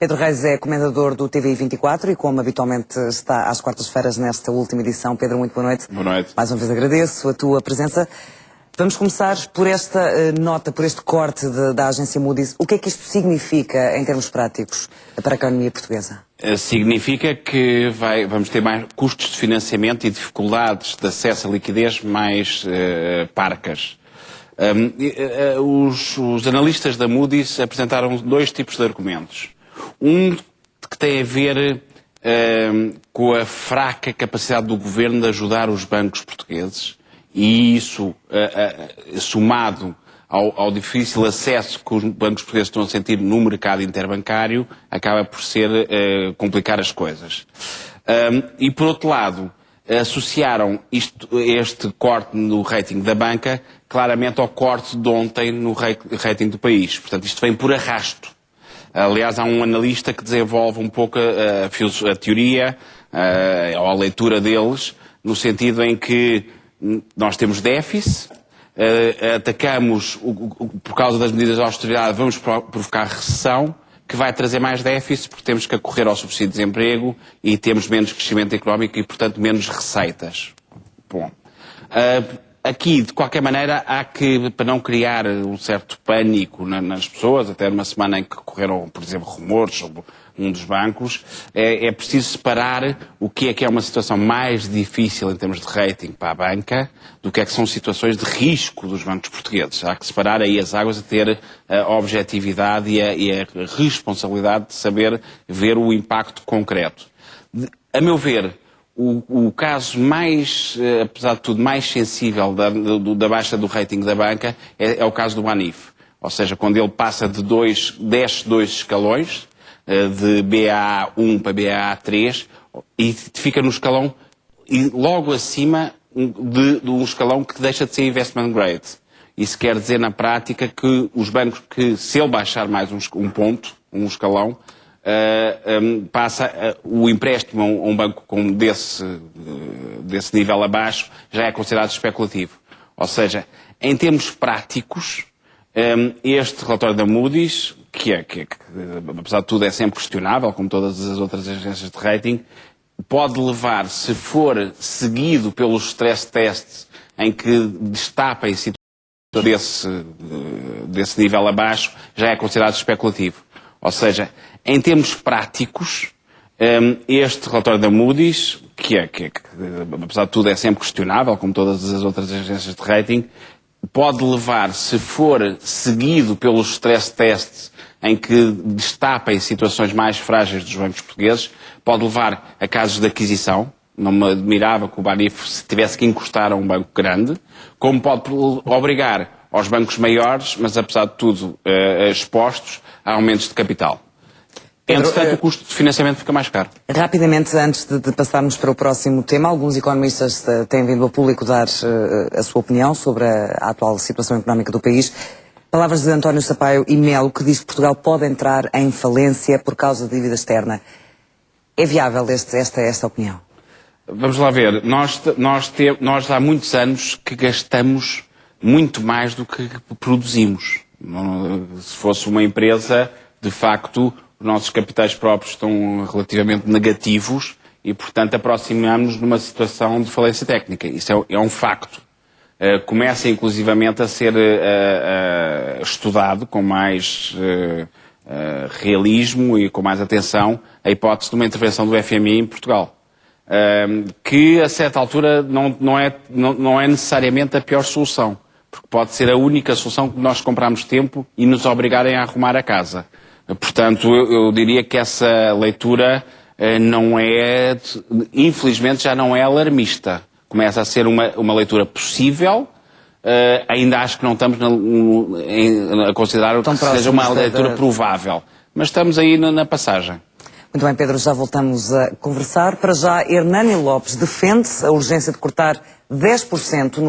Pedro Reis é comentador do TVI 24 e, como habitualmente está às quartas-feiras nesta última edição. Pedro, muito boa noite. Boa noite. Mais uma vez agradeço a tua presença. Vamos começar por esta nota, por este corte da agência Moody's. O que é que isto significa em termos práticos para a economia portuguesa? Significa que vamos ter mais custos de financiamento e dificuldades de acesso à liquidez mais parcas. Os analistas da Moody's apresentaram dois tipos de argumentos. Um que tem a ver com a fraca capacidade do governo de ajudar os bancos portugueses, e isso, somado ao difícil acesso que os bancos portugueses estão a sentir no mercado interbancário, acaba por complicar as coisas. E, por outro lado, associaram este corte no rating da banca claramente ao corte de ontem no rating do país. Portanto, isto vem por arrasto. Aliás, há um analista que desenvolve um pouco a teoria, ou a leitura deles, no sentido em que nós temos déficit, atacamos, por causa das medidas de austeridade, vamos provocar recessão, que vai trazer mais déficit, porque temos que acorrer ao subsídio de desemprego e temos menos crescimento económico e, portanto, menos receitas. Bom, aqui, de qualquer maneira, há que, para não criar um certo pânico nas pessoas, até numa semana em que correram, por exemplo, rumores sobre um dos bancos, é preciso separar o que é uma situação mais difícil em termos de rating para a banca do que são situações de risco dos bancos portugueses. Há que separar aí as águas e ter a objetividade e a responsabilidade de saber ver o impacto concreto. A meu ver, o caso mais, apesar de tudo, mais sensível da baixa do rating da banca é o caso do Banif. Ou seja, quando ele passa desce dois escalões, de BAA1 para BAA3, e fica no escalão, e logo acima de um escalão que deixa de ser investment grade. Isso quer dizer, na prática, que os bancos que, se ele baixar mais um escalão, passa o empréstimo a um banco desse nível abaixo, já é considerado especulativo. Ou seja, em termos práticos, este relatório da Moody's, que apesar de tudo é sempre questionável, como todas as outras agências de rating, pode levar, se for seguido pelos stress tests em que destapem situações desse nível abaixo, já é considerado especulativo. Ou seja, em termos práticos, este relatório da Moody's, que apesar de tudo é sempre questionável, como todas as outras agências de rating, pode levar, se for seguido pelos stress tests em que destapem situações mais frágeis dos bancos portugueses, pode levar a casos de aquisição. Não me admirava que o Banif se tivesse que encostar a um banco grande, como pode obrigar aos bancos maiores, mas apesar de tudo expostos a aumentos de capital. Entretanto, o custo de financiamento fica mais caro. Rapidamente, antes de passarmos para o próximo tema, alguns economistas têm vindo ao público dar a sua opinião sobre a atual situação económica do país. Palavras de António Sampaio e Melo, que diz que Portugal pode entrar em falência por causa de dívida externa. É viável esta opinião? Vamos lá ver. Nós há muitos anos que gastamos muito mais do que produzimos. Se fosse uma empresa, de facto, os nossos capitais próprios estão relativamente negativos e, portanto, aproximamos-nos numa situação de falência técnica. Isso é um facto. Começa, inclusivamente, a ser estudado com mais realismo e com mais atenção a hipótese de uma intervenção do FMI em Portugal. Que, a certa altura, não é necessariamente a pior solução, porque pode ser a única solução que nós compramos tempo e nos obrigarem a arrumar a casa. Portanto, eu diria que essa leitura infelizmente já não é alarmista. Começa a ser uma leitura possível. Ainda acho que não estamos a considerar que seja uma leitura provável. Mas estamos aí na passagem. Muito bem, Pedro, já voltamos a conversar. Para já, Hernani Lopes defende a urgência de cortar 10% nos